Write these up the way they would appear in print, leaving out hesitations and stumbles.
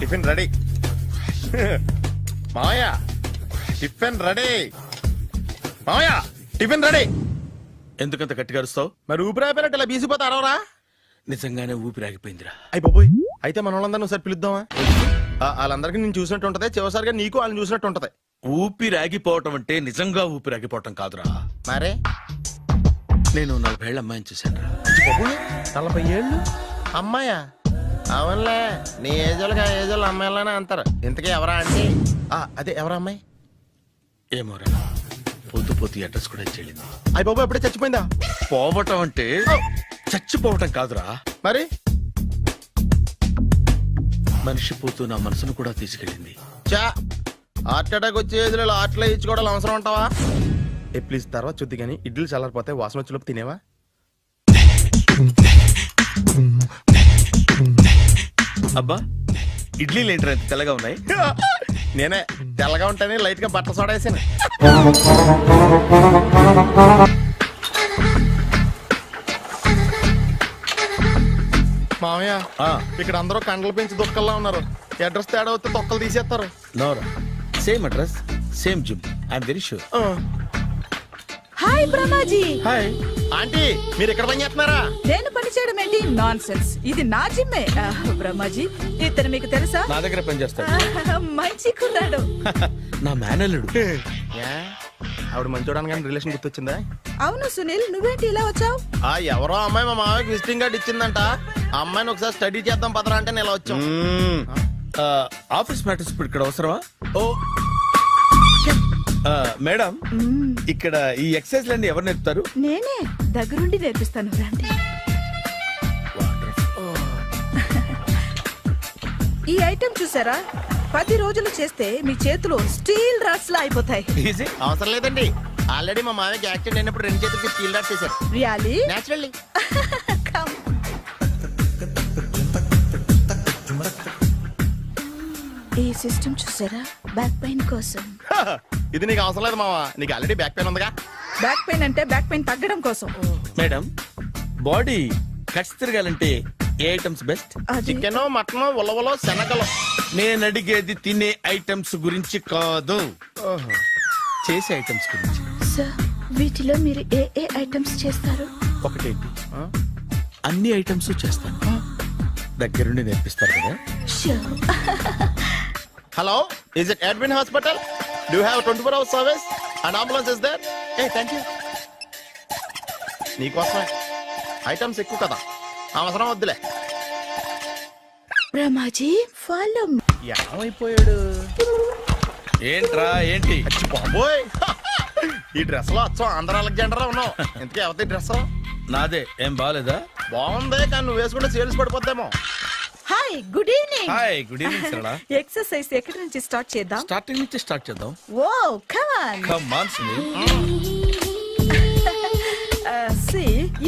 Tiffin ready. మావయ్య tiffin ready. మావయ్య tiffin ready. ఎందుకంత గట్టిగా అరుస్తావు? మరి ఊపిరి అయిపోయినట్టు ఇలా బీసిపోతారవరా? నిజంగానే ఊపిరాగిపోయిందిరా. అయిపోయి అయితే మన వాళ్ళందరినీ ఒకసారి పిలుద్దామా? వాళ్ళందరికీ నేను చూసినట్టు ఉంటది, చివరిసారిగా నీకు వాళ్ళని చూసినట్టు ఉంటది. ఊపిరాగిపోవటం అంటే నిజంగా ఊపిరాగిపోవటం కాదురా. మరే నేను 40 ఏళ్ల అమ్మాయిని చూశాను రా. 40 ఏళ్ళు అమ్మాయా? అవునులే, నీ ఏజోళ్ళకి ఆ ఏజోళ్ళు అమ్మాయిలానే అంటారు. ఇంతకీ ఎవరా అంటే? అదే ఎవరా అమ్మాయి? ఏమోరా, పోతూ పోతూ అడ్రస్ కూడా చెల్లింది. అయిపోయి ఎప్పుడే చచ్చిపోయిందా? పోవటం అంటే చచ్చిపోవటం కాదురా, మరి మనిషి పోతూ నా మనసును కూడా తీసుకెళ్ళింది. చా హార్ట్ అటాక్ వచ్చే ఏజ్లో హార్ట్లో ఇచ్చుకోవడం అవసరం ఉంటావా? ప్లీజ్ తర్వాత చూద్ది కానీ ఇడ్లీ చల్లారిపోతే వాసన వచ్చేలోపు తినేవా? అబ్బా, ఇడ్లీలు ఏంట్రా ఇంత తెల్లగా ఉన్నాయి? నేనే తెల్లగా ఉంటానే లైట్ గా బట్టలు సోడా వేసాను. మామయ్య, ఇక్కడ అందరూ కండలు పెంచి దుక్కల్లా ఉన్నారు. అడ్రస్ తేడా వస్తే తొక్కలు తీసేస్తారు. నోరా, same address same gym, I'm very sure. Hi Brahmaji. Hi aunty, మీరు ఇక్కడ పని చేస్తున్నారా? నేను పని చేయడం ఏంటి? నాన్ సెన్స్, ఇది నా జిమ్మే. బ్రహ్మాజీ, ఇతను మీకు తెలుసా? నా దగ్గర పని చేస్తాడు. మంచి కుర్రాడు. నా మేనల్లుడు. ఆవిడ మంచోడానికి కానీ రిలేషన్ గుర్తొచ్చిందా? అవును సునీల్, నువ్వేంటి ఇలా వచ్చావు? ఎవరో అమ్మాయి మా మామయ్యకి విజిటింగ్ కార్డ్ ఇచ్చిందంట. ఆ అమ్మాయిని ఒకసారి స్టడీ చేద్దాం పదరా అంటే నేను ఇలా వచ్చాం. ఆఫీస్ మ్యాటర్స్ ఇప్పుడు ఇక్కడ అవసరమా? ఓ మేడం, ఇక్కడ ఈ ఎక్సర్సైజ్ లన్నీ ఎవరు నేర్పుతారు? నేనే దగ్గరుండి నేర్పిస్తాను, రండి. ఈ ఐటెం చూసారా? 10 రోజులు చేస్తే మీ చేతులు స్టీల్ రాట్స్ లా అయిపోతాయి. అవసరం లేదండి, ఆల్రెడీ మా మామయ్యకి యాక్సిడెంట్ అయినప్పుడు 2 చేతులకి స్టీల్ డాట్ చేశారు. రియల్లీ? నేచురల్లీ. ఈ సిస్టమ్ చూసారా? బ్యాక్ పెయిన్ కోసం. ఇది నీకు అవసరం లేదు మావా, నీకు ఆల్రెడీ బ్యాక్ పెయిన్ ఉందిగా. బ్యాక్ పెయిన్ అంటే బ్యాక్ పెయిన్ తగ్గడం కోసం. మేడం, బాడీ కట్స్ తిరగాలంటే ఏ ఐటమ్స్ బెస్ట్? చికెన్, మటన్, ఉలవలో, శనగలు. నేను అడిగేది తినే ఐటమ్స్ గురించి కాదు, చేసే ఐటమ్స్ గురించి. సార్, వీటిలో మీరు ఏ ఏ ఐటమ్స్ చేస్తారు? ఒకటేంటి, అన్ని ఐటమ్స్ చేస్తాను. దగ్గరుండి నేర్పిస్తారు కదా. Hello, is it admin hospital? Do you have 24 hours service and ambulance is there? Thank you. నీకోసమే ఐటమ్స్ ఎక్కువ కదా, అవసరం వద్దులే. బ్రహ్మాజీ, ఫాలో. ఏమైపోయాడు? ఏంట్రా ఏంటి? బాబోయ్, ఈ డ్రెస్ లో వచ్చాం ఆంధ్ర అలెగ్జాండర్ ఉన్నావు. ఇంతకీ ఎవరి డ్రెస్? నాదే. ఏం బాగాలేదా? బాగుంది, కానీ నువ్వు వేసుకుంటే సేల్స్ పడిపోద్దేమో. Hi, good evening. Hi, good evening Sarala. Exercise ఎక్కడి నుంచి స్టార్ట్ చేద్దాం? స్టార్టింగ్ నుంచి స్టార్ట్ చేద్దాం. Oh come on. Come on Sunil.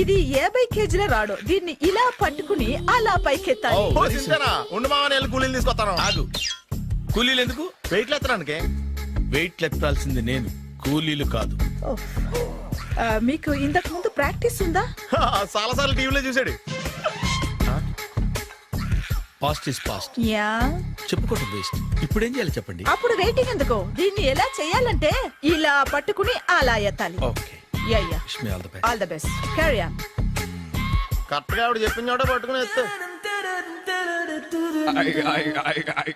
ఇది 50 కేజీల రాడు. దీన్ని ఇలా పట్టుకుని అలా పైకెత్తాలి. ఉండు మామ, నేను కూలీలు తీసుకొస్తాను. ఆగు, కూలీలు ఎందుకు? వెయిట్ ఎత్తడానికి. వెయిట్ ఎత్తాల్సింది నేను, కూలీలు కాదు. మీకు ఇంతకు ముందు ప్రాక్టీస్ ఉందా? చాలా సార్లు టీవీలో చూసాడు. Past is past, yeah. చెప్పుకోవడం వేస్ట్. ఇప్పుడు ఏం చేయాలి చెప్పండి. అప్పుడు వెయిటింగ్ ఎందుకు? దీన్ని ఎలా చేయాలంటే ఇలా పట్టుకుని అలా ఎత్తాలి. Okay, ya ya. Wish me all the best. All the best. Carry on. Correct గా ఆవిడ చెప్పిన చోట పట్టుకుని ఎత్తు.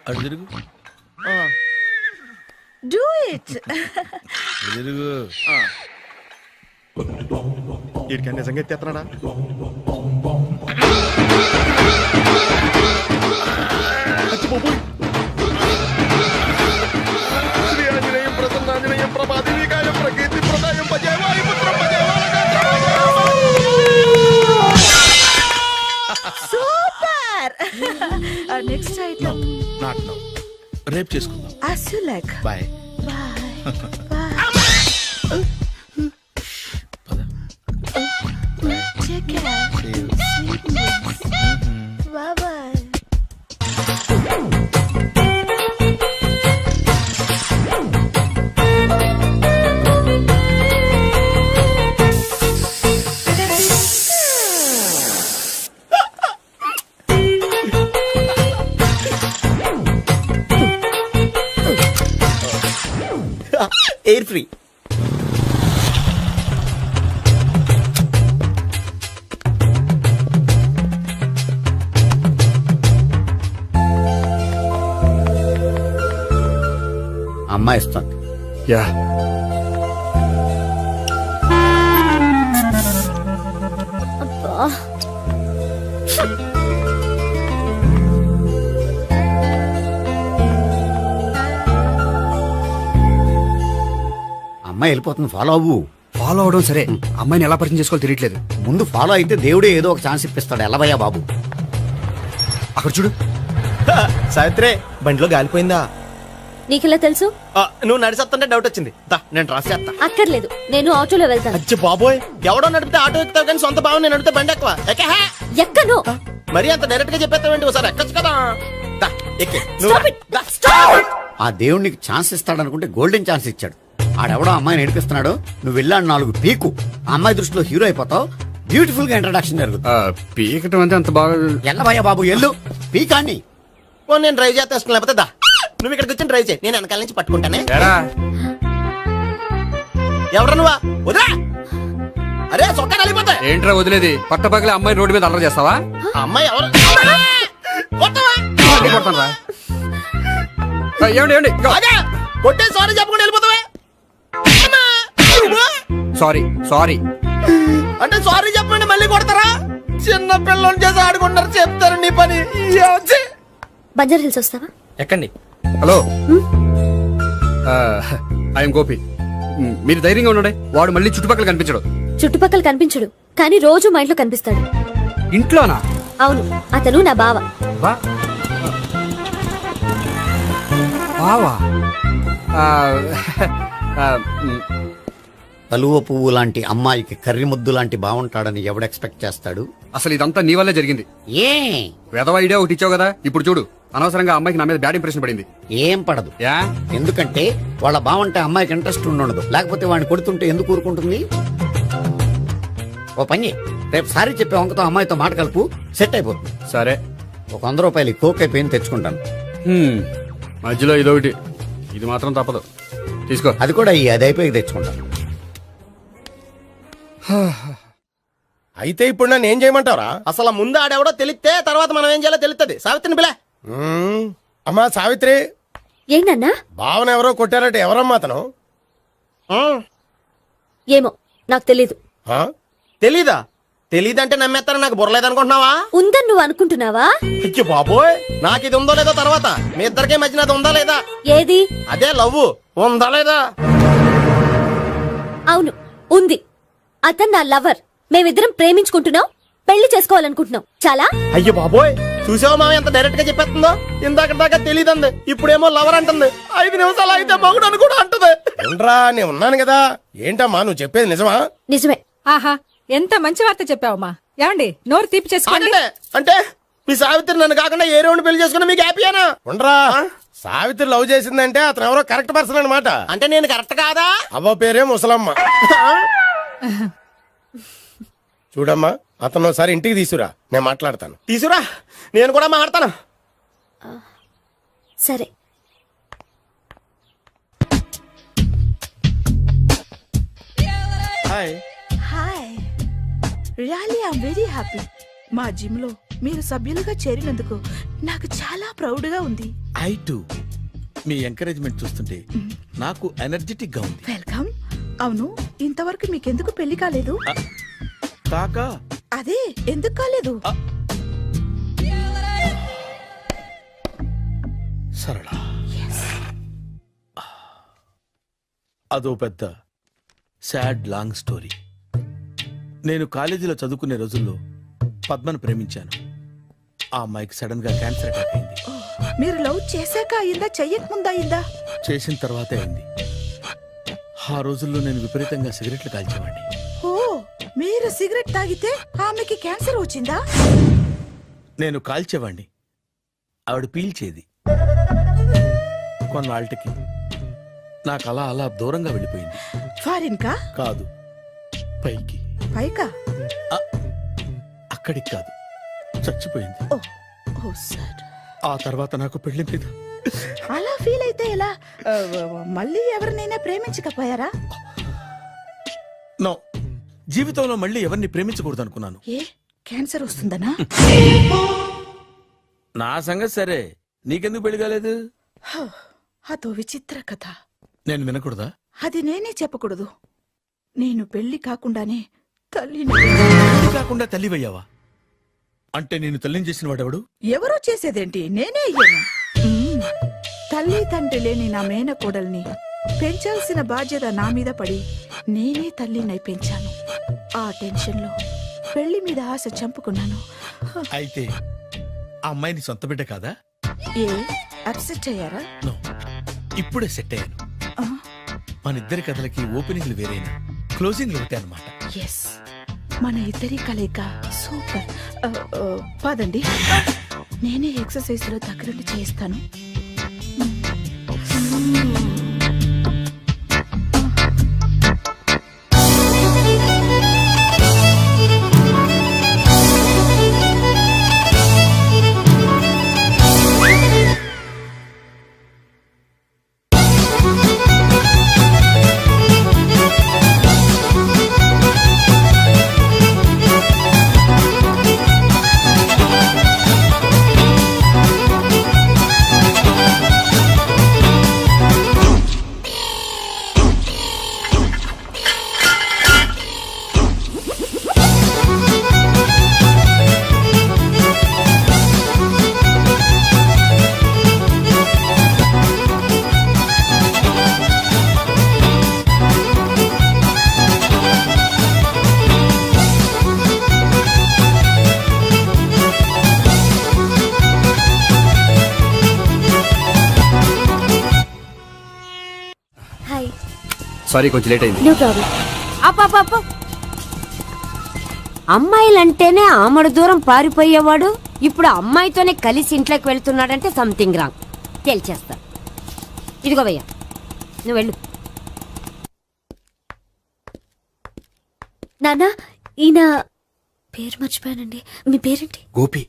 అటు తిరుగు, డూ ఇట్. తిరుగు. వీడికి నిజంగా ఎత్తేస్తున్నాడా? శ్రీ ఆంజనేయం ప్రసన్నాంజనేయం ప్రభాదేవికాయం ప్రకీర్తి ప్రదాయం భజేవాయి పుత్రం super. Next item not now, రేపు చేసుకుందాం. as you like. Bye. Bye. Take care. Sweet dreams. Bye bye. Air free. అమ్మాయి ఇస్తుంది. యా అమ్మాయి వెళ్ళిపోతుంది, ఫాలో అవ్వు. ఫాలో అవడం సరే, అమ్మాయిని ఎలా పరిచయం చేసుకోవాలో తెలియట్లేదు. ముందు ఫాలో అయితే దేవుడే ఏదో ఒక ఛాన్స్ ఇప్పిస్తాడు. ఎలవయ్యా బాబు. అక్కడ చూడు. సావిత్రి బండిలో గాలిపోయిందా? నీకెలా తెలుసు? నువ్వు నడిచేస్తుంటే డౌట్ వచ్చింది. దా, నేను ట్రాస్ చేస్తా. అక్కర్లేదు, నేను ఆటోలో వెళ్తాను. అచ్చి బాబోయ్, ఎవడో నడిపితే ఆటో ఎక్కుతావు కానీ సొంత భావం నేను నడిపితే బండి ఎక్కువ. ఎక్కహే. ఎక్కను. మరి అంత డైరెక్ట్ గా చెప్పేస్తావేంటి? ఒకసారి ఎక్కొచ్చు కదా. దా, ఎక్కే. Stop it. The, stop it. ఆ దేవుడికి ఛాన్స్ ఇస్తాడనుకుంటే గోల్డెన్ ఛాన్స్ ఇచ్చాడు. ఆడెవడో అమ్మాయిని నడిపిస్తున్నాడు, నువ్వు వెళ్ళాడు 4 పీకు. ఆ అమ్మాయి దృష్టిలో హీరో అయిపోతావు. బ్యూటిఫుల్ గా ఇంట్రడక్షన్ జరుగుతుంది. పీకటం అంటే అంత బాగా. ఎల్లవయ్యా బాబు, ఎల్లు పీకాన్ని. ఓ, నేను డ్రైవ్ చేస్తాను. లేకపోతే దా, నువ్వు ఇక్కడికి వచ్చి డ్రైవ్ చేయి, నేను వెనకాల నుంచి పట్టుకుంటానే. ఎవరు నువ్వా? వదిలా. అరే చొక్కా కలిపోతా. ఏంట్రా వదిలేది? పట్టపగలే అమ్మాయి రోడ్డు మీద అల్లరి చేస్తావా? అమ్మాయి ఎవరు? కొడతానురా. ఏమండి ఏమండి, కొట్టే సారీ చెప్పకుండా వెళ్ళిపోతావే. Sorry sorry. అంటే సారీ చెప్పండి మళ్ళీ కొడతారా? చిన్న పిల్లలు చేసి ఆడుకుంటారు, చెప్తారు నీ పని. బంజారా హిల్స్ వస్తావా? ఎక్కండి. Hello, I'm Gopi. మీరు ధైర్యంగా ఉండండి. వాడు మళ్ళీ చుట్టుపక్కల కనిపించడు. చుట్టుపక్కల కనిపించడు, కానీ రోజు మా ఇంట్లో కనిపిస్తాడు. ఇంట్లోనా? అవును, అతను నా బావ. బావా? కలువ పువ్వు లాంటి అమ్మాయికి కర్రి ముద్దు లాంటి బాగుంటాడని ఎవడు ఎక్స్పెక్ట్ చేస్తాడు? అసలు ఇదంతా నీ వల్లే జరిగింది. ఏ వెధవ ఐడియా ఒకటి ఇచ్చావు కదా. ఇప్పుడు చూడు, అనవసరంగా అమ్మాయికి నా మీద బ్యాడ్ ఇంప్రెషన్ పడింది. ఏం పడదు. యా? ఎందుకంటే వాళ్ళ బాగుంటే అమ్మాయికి ఇంట్రెస్ట్ ఉండదు. లేకపోతే వాడిని కొడుతుంటే ఎందుకు ఊరుకుంటుంది? ఓ పని, రేపు సారీ చెప్పే వంకతో అమ్మాయితో మాట కలుపు, సెట్ అయిపోతుంది. సరే, ఒక 100 రూపాయలు కోక్ అయిపోయింది, తెచ్చుకుంటాను. మధ్యలో ఇదొకటి, ఇది మాత్రం తప్పదు. తీసుకో. అది కూడా అది అయిపోయి తెచ్చుకుంటాను. అయితే ఇప్పుడు నన్ను ఏం చేయమంటారా? అసలు ముందు ఆడెవడో తెలిస్తే తర్వాత మనం ఏం చేయాలో తెలుస్తుంది. సావిత్రిని పిల్ల. అమ్మా సావిత్రి, ఏంటన్నా? భావన ఎవరో కొట్టారట. ఎవరమ్మా అతను? ఏమో, నాకు తెలీదు. ఆ? తెలీదా? తెలీదంటే నమ్మేస్తారని నాకు బుర్రలేదనుకుంటున్నావా? ఉందని నువ్వు అనుకుంటున్నావా? అయ్యో బాబోయ్, నాకు ఇది ఉందో లేదో తర్వాత. మీ ఇద్దరికే మధ్యన అది ఉందా లేదా? ఏది? అదే లవ్ ఉందా లేదా? అవును, ఉంది. అతను నా లవర్. మేమిద్దరం ప్రేమించుకుంటున్నాం, పెళ్లి చేసుకోవాలనుకుంటున్నాం. చాలా. అయ్యో బాబోయ్, చూసావా మామ ఎంత డైరెక్ట్ గా చెప్పేస్తుందో? ఇందాక దాకా తెలియదండి, ఇప్పుడేమో లవర్ అంటుంది. 5 నిమిషాలు అయితే మగుడు అని కూడా అంటుంది. ఉండరా, నేను ఉన్నాను కదా. ఏంటమ్మా నువ్వు చెప్పేది నిజమా? నిజమే. ఆహా, ఎంత మంచి వార్త చెప్పావమ్మా. ఏమండి, నోరు తీపి చేసుకోండి. అంటే మీ సావిత్రి నన్ను కాకుండా ఏ రౌండ్ పెళ్లి చేసుకున్నా మీకు హ్యాపీయేనా? ఉండరా, సావిత్రి లవ్ చేసిందంటే అతను ఎవరో కరెక్ట్ పర్సన్ అనమాట. అంటే నేను కరెక్ట్ కాదా? అవ్వ పేరే ముసలమ్మ. చూడమ్మా, అతను ఒకసారి ఇంటికి తీసుకురా, నేను మాట్లాడతాను. తీసురా, నేను కూడా మాట్లాడతాను. సరే. Hi. Hi, really I'm very happy. మా జిమ్ లో మీరు సభ్యులుగా చేరినందుకు నాకు చాలా ప్రౌడ్ గా ఉంది. I to. మీ ఎంకరేజ్మెంట్ చూస్తుంటే నాకు ఎనర్జెటిక్ గా ఉంది. వెల్కమ్. అవును, ఇంతవరకు మీకెందుకు పెళ్లి కాలేదు? కాకా అదే, ఎందుకు కాలేదు? సరళ, అదో పెద్ద సాడ్ లాంగ్ స్టోరీ. నేను కాలేజీలో చదువుకునే రోజుల్లో పద్మను ప్రేమించాను. ఆ అమ్మాయికి సడన్ గా క్యాన్సర్ అటాక్ అయింది. మీరు లవ్ చేశాక అయిందా, చెయ్యక ముందా అయిందా? చేసిన తర్వాతే అయింది. ఆ రోజుల్లో నేను విపరీతంగా సిగరెట్లు కాల్చేవాడిని. ఓ, మీరు సిగరెట్ తాగితే ఆమెకి క్యాన్సర్ వచ్చిందా? నేను కాల్చేవాడిని, ఆవిడ పీల్చేది. కొన్నాళ్ళకి నాకు అలా అలా దూరంగా వెళ్ళిపోయింది. ఫారిన్ కా? కాదు, పైకి. పైకా? అక్కడికి కాదు, చచ్చిపోయింది. ఓ సార్. ఆ తర్వాత నాకు పెళ్లి మీద అలా ఫీల్ అయితే ఎలా? మళ్ళీ ఎవరినైనా ప్రేమించకపోయారా? నో, జీవితంలో మళ్ళీ ఎవరిని ప్రేమించకూడదు అనుకున్నాను. ఏ క్యాన్సర్ వస్తుందనా? నా సంగతి సరే, నీకెందుకు పెళ్లి కాలేదు? అదో విచిత్ర కథ. నేను వినకూడదా? అది నేనే చెప్పకూడదు. నేను పెళ్లి కాకుండానే తల్లిని. పెళ్లి కాకుండా తల్లివయ్యావా? అంటే నేను తల్లిని చేసిన వాడెవడు? ఎవరో చేసేదేంటి, నేనే అయ్యాను. తల్లి తండ్రి లేని నా మేనకోడల్ని పెంచాల్సిన బాధ్యత నా మీద పడి నేనే తల్లినై పెంచాను. ఆ టెన్షన్లో పెళ్లి మీద ఆశ చంపుకున్నాను. అయితే ఆ అమ్మాయిని సొంత బిడ్డ కాదా? ఏ అప్సెట్ అయ్యారా? నో, ఇప్పుడే సెట్ అయ్యాను. మన ఇద్దరి కథలకి ఓపెనింగ్లు వేరైనా క్లోజింగ్లు ఒకటే అన్నమాట. ఎస్, మన ఇద్దరి కలయిక సూపర్. పదండి, నేనే ఎక్సర్సైజ్ లో దగ్గరుండి చేయిస్తాను. హాయ్. సారీ, కొంచెం లేట్ అయింది. No problem. అప్ప అమ్మాయిలంటేనే ఆమడు దూరం పారిపోయేవాడు ఇప్పుడు అమ్మాయితోనే కలిసి ఇంట్లోకి వెళ్తున్నాడంటే సంథింగ్ రాంగ్. తేల్చేస్తా. ఇదిగో భయ్యా, నువ్వు వెళ్ళు. నాన్న, ఈయన పేరు మర్చిపోయానండి. మీ పేరేంటి? గోపి.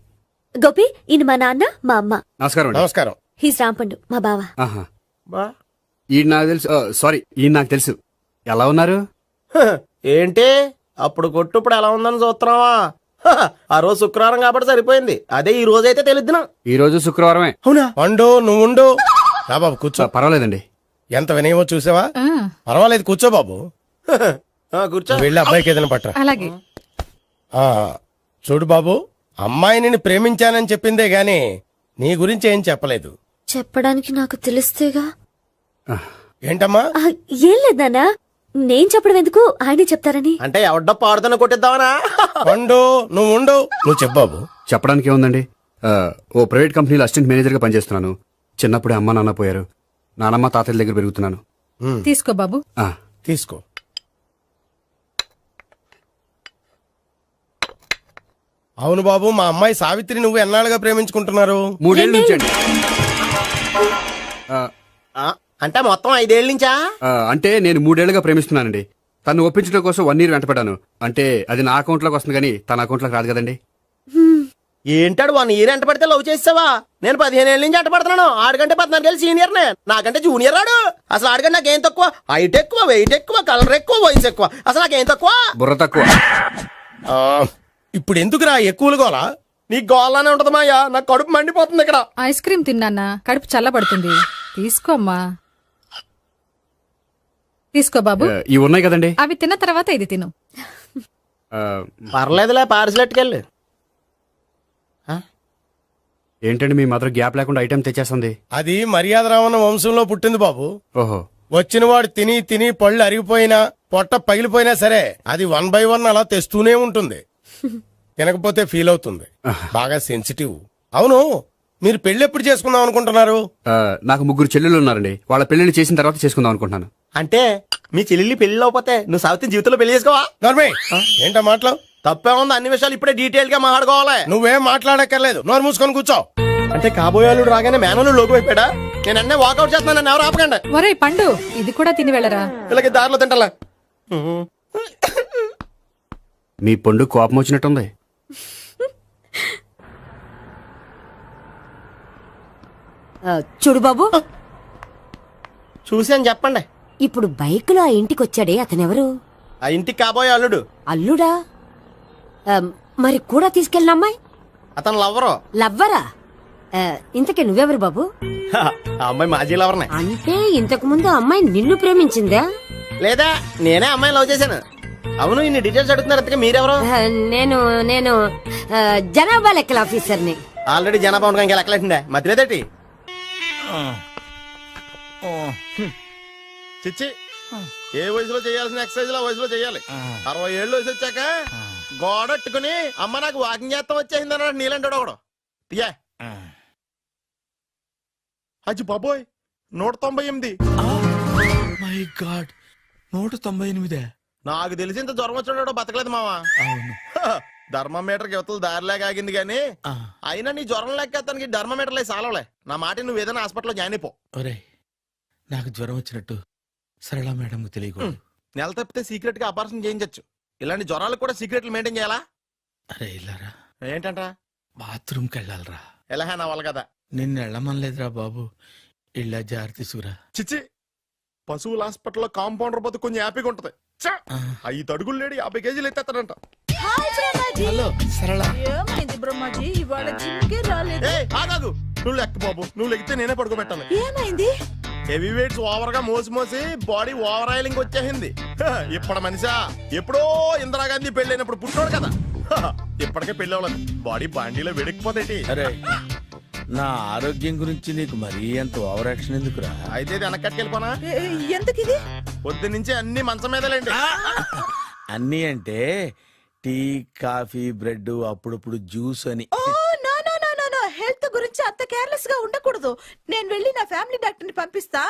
గోపి, ఈయన మా నాన్న, మా అమ్మ. నమస్కారం అండి. నమస్కారం. హీస్ రాంపండు, మా బావ. ఆహా. బా ఈయన నాకు తెలుసు. సారీ, ఈయన నాకు తెలుసు. ఎలా ఉన్నారు? ఏంటి అప్పుడు కొట్టు ఇప్పుడు ఎలా ఉందని చూస్తున్నావా? ఆ రోజు శుక్రవారం కాబట్టి సరిపోయింది. అదే ఈ రోజు అయితే తెలిద్దునా. ఈ రోజు శుక్రవారమే. అవునా? వండు, నువ్వు ఉండు. రా బాబు కూర్చో. పర్వాలేదండి. ఎంత వినయమో చూసావా? పర్వాలేదు, కూర్చో బాబు. కూర్చో. వెళ్ళి అబ్బాయికి ఏదైనా పట్టరా. అలాగే. చూడు బాబు, అమ్మాయి నిన్ను ప్రేమించానని చెప్పిందే గాని నీ గురించి ఏం చెప్పలేదు. చెప్పడానికి నాకు తెలిస్తేగా. ఏంటమ్మా? ఏం లేదు నాన్న, నేను చెప్పడం ఎందుకు, ఆయనే చెప్తారని. అంటే ఎవడ్డో పాడుతున్న కొట్టిద్దామనా? వండు, నువ్వు ఉండు. నువ్వు చెప్పు బాబు. చెప్పడానికి ఏముందండి, ఓ ప్రైవేట్ కంపెనీలో అసిస్టెంట్ మేనేజర్ గా పనిచేస్తున్నాను. చిన్నప్పుడే అమ్మ నాన్న పోయారు. నానమ్మ తాతయ్య దగ్గర పెరుగుతున్నాను. తీసుకో బాబు. తీసుకో. అవును బాబు, మా అమ్మాయి సావిత్రి నువ్వు ఎన్నాళ్ళుగా ప్రేమించుకుంటున్నారు? 3 ఏళ్ళ నుంచి అండి. అంటే మొత్తం 5 ఏళ్ళ నుంచా? అంటే నేను 3 ఏళ్లుగా ప్రేమిస్తున్నానండి. తను ఒప్పించడం కోసం 1 year వెంటపడ్డాను. అంటే అది నా అకౌంట్ లోకి వస్తుంది కానీ తన అకౌంట్ లోకి రాదు కదండి. ఏంటాడు 1 year ఎంట పడితే లవ్ చేసావా? నేను 15 ఏళ్ళ నుంచి ఎంట పడుతున్నాను. ఆడికంటే 14 ఏళ్ళు సీనియర్ నే, నాకంటే జూనియర్ రాడు. అసలు ఆడికంటే నాకేం తక్కువ? హైట్ ఎక్కువ, వెయిట్ ఎక్కువ, కలర్ ఎక్కువ, వయసు ఎక్కువ. అసలు నాకేం తక్కువ? బుర్ర తక్కువ. ఇప్పుడు ఎందుకురా ఎక్కువలు గోలా? నీకు గోలానే ఉంటది మాయా. నాకు కడుపు మండిపోతుంది ఇక్కడ. ఐస్ క్రీమ్ తిన్నానా, కడుపు చల్లబడుతుంది. తీసుకోమ్మా. తీసుకో బాబు. ఇవి ఉన్నాయి కదండి. అవి తిన్న తర్వాత ఇది తిను. పర్లేదులే, పార్సిలెట్కెళ్ళి. ఏంటండి మీ మదర్ గ్యాప్ లేకుండా ఐటెం తెచ్చేస్తుంది? అది మర్యాద రావణ వంశంలో పుట్టింది బాబు. ఓహో. వచ్చిన వాడు తిని తిని పళ్ళు అరిగిపోయినా పొట్ట పగిలిపోయినా సరే అది 1 by 1 అలా తెస్తూనే ఉంటుంది. తినకపోతే ఫీల్ అవుతుంది. బాగా సెన్సిటివ్. అవును, మీరు పెళ్లి ఎప్పుడు చేసుకుందాం అనుకుంటున్నారు? నాకు 3 చెల్లెళ్ళు ఉన్నారండి. వాళ్ళ పెళ్లిళ్ళు చేసిన తర్వాత చేసుకుందాం అనుకుంటున్నాను. అంటే మీ చెల్లెల్ని పెళ్లి లేకపోతే నువ్వు సావిత్రి జీవితంలో పెళ్లి చేసుకోవా? నోర్మే, ఏంటో మాటలు? తప్పే ఉంది. అన్ని విషయాలు ఇప్పుడే డీటెయిల్ గా మాట్లాడుకోవాలి. నువ్వేం మాట్లాడక్కర్లేదు, నోరు మూసుకొని కూర్చో. అంటే కాబోయేవాళ్ళు రాగానే మేనలు లోకి అయిపోయాడా? నేను అన్నీ వాకౌట్ చేస్తున్నాను, నన్ను ఎవరు ఆపకండి. ఒరే పండు, ఇది కూడా తిని వెళ్ళరా. వీళ్ళకి దారిలో తింటలే. మీ పండు కోపం వచ్చినట్టుంది. చూడు బాబు, చూసాను చెప్పండి. ఇప్పుడు బైక్ లో ఆ ఇంటికి వచ్చాడే అతనెవరు? ఆ ఇంటికి కాబోయే అల్లుడు. అల్లుడా? మరి కూడా తీసుకెళ్ళిన అమ్మాయి అతను లవ్వరు. లవ్వరా? ఇంతకీ నువ్వెవరు బాబు? ఆ అమ్మాయి మాజీ లవర్నే. అంటే ఇంతకు ముందు ఆ అమ్మాయి నిన్ను ప్రేమించిందా? లేదా నేనే అమ్మాయిని లవ్ చేశాను. అవును, ఇన్ని డీటెయిల్స్ అడుగుతున్నారు. అంతగా మీరెవరు? నేను నేను జనాభా లెక్కల ఆఫీసర్ని. ఆల్రెడీ జనాభా ఉండగా ఇంకా లెక్కలేటండే మధ్యలేదటి. చిచ్చి, ఏ వయసులో చేయాల్సిన ఎక్సర్సైజ్ ఆ వయసులో చేయాలి. 60 ఏళ్ళు వయసు వచ్చాక గోడట్టుకుని అమ్మ నాకు వాకింగ్ చేస్తాం వచ్చేసింది అన్నాడు నీలంటాడు ఒకడు. తీయా అచ్చి బాబోయ్, 198. My God, 198. నాకు తెలిసి ఇంత జ్వరం వచ్చాడో బతకలేదు మావా. అవును. ధర్మమీటర్ యువతలు దారిలాగా ఆగింది గానీ అయినా నీ జ్వరం లెక్క అతనికి ధర్మమీటర్లే సాలవలే. నా మాట నువ్వు ఏదైనా హాస్పిటల్లో జాయిన్ అయిపో. ఒరేయ్, నాకు జ్వరం వచ్చినట్టు సరళ మేడం తెలియకూడదు. నెల తప్పితే సీక్రెట్ గా ఆపరేషన్ చేయించచ్చు. ఇలాంటి జ్వరాలకు కూడా సీక్రెట్లు మెయింటైన్ చేయాలా? అరే ఇల్లారా, ఏంటంట? బాత్రూమ్కి వెళ్ళాలరా. ఎలా నా వాళ్ళ కదా. నిన్ను వెళ్ళమనలేదురా బాబు, ఇళ్ళ జారి తీసుకురా. చిచ్చి, పశువుల హాస్పిటల్లో కాంపౌండర్ బతు కొంచెం హ్యాపీగా ఉంటది. 5 అడుగులు లేడి 50 కేజీలు ఎత్తేస్తాడంట. హలో సరళ. ఏమైంది బ్రహ్మాజీ, ఇవాళ జిమ్కే రాలేదు? ఆగాదు, నువ్వు లెక్క బాబు. నువ్వు లెక్కితే నేనే పడుకోబెట్టాలి. ఏమైంది? హెవీ వెయిట్స్ ఓవర్ గా మోసి బాడీ ఓవర్ ఆయిలింగ్ వచ్చేసింది. ఇప్పుడు మనిషా ఎప్పుడో ఇందిరాగాంధీ పెళ్ళైనప్పుడు పుట్టినోడు కదా. ఇప్పటికే పెళ్ళి అవ్వలేదు, బాడీ బాండీలో వెడికిపోతేటి. అరే, నా ఆరోగ్యం గురించి నీకు మరీ అంత ఓవర్ యాక్షన్ ఎందుకురా? అయితే ఇది వెనక్కట్టుకెళ్ళిపోనా? ఎందుకు ఇది? పొద్దు నుంచి అన్ని మంచం మీదలేండి. అన్నీ అంటే టీ, కాఫీ, బ్రెడ్, అప్పుడప్పుడు జ్యూస్ అని. హెల్త్ గురించి అంత కేర్లెస్ గా ఉండకూడదు. నేను వెళ్ళి నా ఫ్యామిలీ డాక్టర్ ని పంపిస్తా.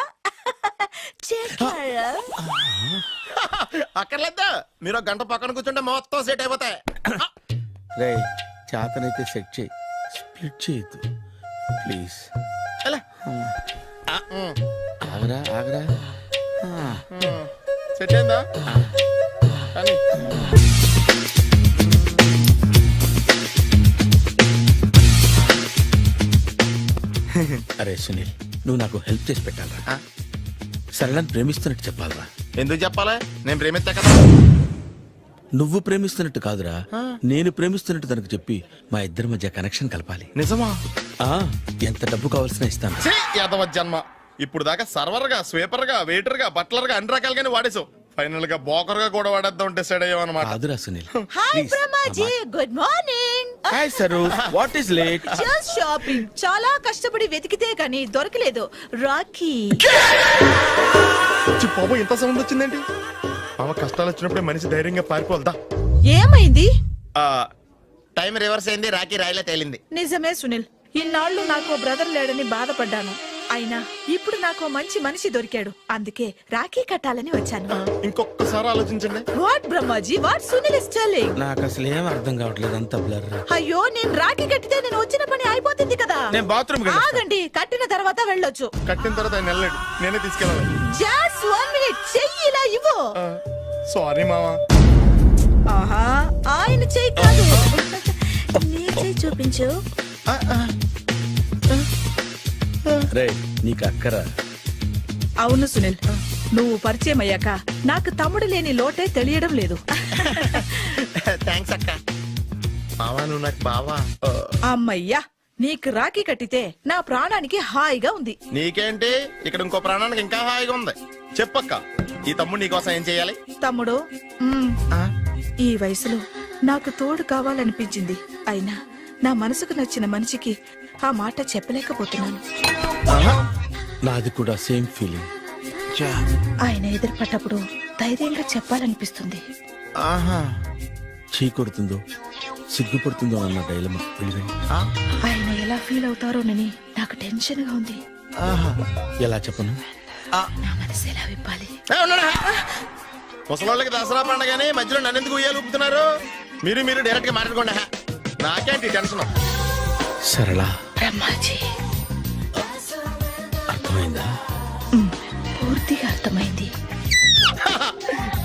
అక్కర్లేదు, మీరు 1 గంట పక్కన కూర్చుంటే మొత్తం సెట్ అయిపోతాయి. రే, చేతనైతే సెట్ చేయి, స్ప్లిట్ చేయొద్దు ప్లీజ్. ఆగరా ఆగరా. సెట్ అయిందా? కానీ అరే సునీల్, నువ్వు నాకు హెల్ప్ చేసి పెట్టాలరా. సరళని ప్రేమిస్తున్నట్టు చెప్పాలరా. ఎందుకు చెప్పాలి? నేను ప్రేమిస్తా కదా. నువ్వు ప్రేమిస్తున్నట్టు కాదురా, నేను ప్రేమిస్తున్నట్టు తనకు చెప్పి మా ఇద్దరి మధ్య కనెక్షన్ కలపాలి. నిజమా? ఎంత డబ్బు కావాల్సిన ఇస్తాను. యాదవ జన్మ. ఇప్పుడు దాకా సర్వర్ గా, స్వీపర్ గా, వెయిటర్ గా, బట్లర్ గా అన్ని రకాలుగానే వాడేసావు. ఫైనల్ గా బోకర్ గా కూడా వాడేద్దాం డిసైడ్ అయ్యామన్నమాట. కాదురా Sunil. Hi Brahmaji, good morning. Hi sir, what is late? Just shopping. చాలా కష్టపడి వెతికితే కానీ దొరకలేదు. రాఖీ. బాబు, ఇంత సౌండ్ వచ్చిందేంటి? మామ కష్టాలు వచ్చినప్పుడే మనిషి ధైర్యంగా పారిపోల్దా. ఏమైంది? టైం రివర్స్ అయింది, రాఖీ రాయిలా తేలింది. నిజమే సునీల్, ఇన్నాళ్ళు నాకు బ్రదర్ లేడని బాధపడ్డాను. అయినా ఇప్పుడు నాకు మంచి మనిషి దొరికాడు. అందుకే రాఖీ కట్టాలని వచ్చాను. ఇంకొకసారి ఆలోచించండి. What Brahmaji, what Sunil is telling? నాకు అసలు ఏం అర్థం కావట్లేదు, అంత బ్లర్. అయ్యో, నేను రాఖీ కట్టితే నేను వచ్చిన పని అయిపోతుంది కదా. నేను బాత్రూమ్ ఆగండి, కట్టిన తర్వాత వెళ్ళొచ్చు. కట్టిన తర్వాత ఆయన వెళ్ళండి, నేనే తీసుకెళ్ళాలి. జస్ట్ 1 మినిట్, చెయ్యి ఇలా ఇవ్వు. సారీ మావా. ఆహా, ఆయన చెయ్యి కాదు, నీ చెయ్యి చూపించు. రే, నీకు అక్కరా? అవును సునీల్, నువ్వు పరిచయం అయ్యాక నాకు తమ్ముడు లేని లోటే తెలియడం లేదు. థ్యాంక్స్ అక్క. మావా, నువ్వు నాకు బావా. అమ్మయ్యా, నీకు రాఖీ కట్టితే నా ప్రాణానికి హాయిగా ఉంది. నీకేంటి, ఇక్కడ ఇంకో ప్రాణానికి ఇంకా హాయిగా ఉంది. చెప్పక్క, ఈ తమ్ముడు నీకోసం ఏం చేయాలి? తమ్ముడు, ఈ వయసులో నాకు తోడు కావాలనిపించింది. అయినా నా మనసుకు నచ్చిన మనిషికి ఆ మాట చెప్పలేకపోతున్నాను. నాది కూడా సేమ్ ఫీలింగ్. ఆయన ఎదురుపడ్డప్పుడు ధైర్యంగా చెప్పాలనిపిస్తుంది. చీ కొడుతుందో సిగ్గుపడుతుందో అన్న డైలమా. ఆయన ఎలా ఫీల్ అవుతారోనని నాకు టెన్షన్ గా ఉంది. ఎలా చెప్పను? నా మనసు ఎలా విప్పాలి? ముసలోళ్ళకి దసరా పండగని మధ్యలో నన్నెందుకు ఉయ్యాలు ఊపుతున్నారు? మీరు డైరెక్ట్ గా మాట్లాడుకోండి. నాకేంటి టెన్షన్? సరళ, బ్రహ్మాజీ, అర్థమైందా? పూర్తిగా అర్థమైంది.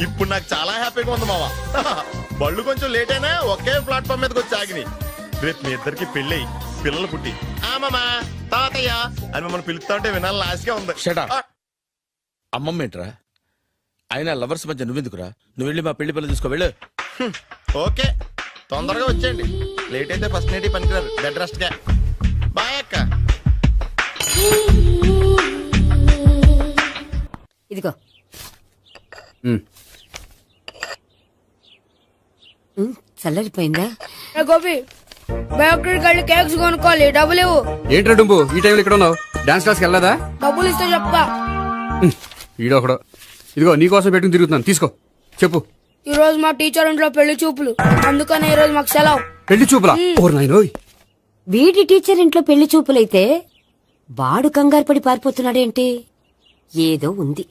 ఇప్పుడు నాకు చాలా హ్యాపీగా ఉంది మావా. బళ్ళు కొంచెం లేట్ అయినా ఒకే ప్లాట్ఫామ్ మీదకి వచ్చి ఆగినాయి. రేపు మీ ఇద్దరికి పెళ్ళి పిల్లలు పుట్టి మామా తాతయ్య అని మమ్మల్ని పిలుస్తా ఉంటే వినాలని ఆశగా ఉంది. Shut up. అమ్మమ్మ ఏంట్రా? అయినా లవర్స్ మధ్య నువ్వెందుకురా? నువ్వు వెళ్ళి మా పెళ్లి పిల్లలు తీసుకో వెళ్ళు. ఓకే, తొందరగా వచ్చేయండి. లేట్ అయితే ఫస్ట్ నైట్ పనికిరారు. బెడ్ రెస్ట్ గా. బాయ్ అక్క. ఇదిగో చల్లరిపోయిందా? గోపి బయోక్రెడిట్ వెళ్ళి కేక్స్ కొనుక్కోవాలి, డబ్బులు ఇవ్వు. ఏంట్రా డుంబు ఈ టైంలో ఇక్కడ ఉన్నావు? డాన్స్ క్లాస్కి వెళ్ళదా? డబ్బులు ఇస్తే చెప్తా. ఈడొకడు. ఇదిగో నీకోసం పెట్టుకుని తిరుగుతున్నాను, తీసుకో. చెప్పు. ఈ రోజు మా టీచర్ ఇంట్లో పెళ్లి చూపులు, అందుకనే ఈ రోజు మాకు సెలవు. పెళ్లి చూపులా? ఓర్ నాయనోయ్. వీడి టీచర్ ఇంట్లో పెళ్లి చూపులైతే వాడు కంగారు పడి పారిపోతున్నాడేంటి? ఏదో ఉంది.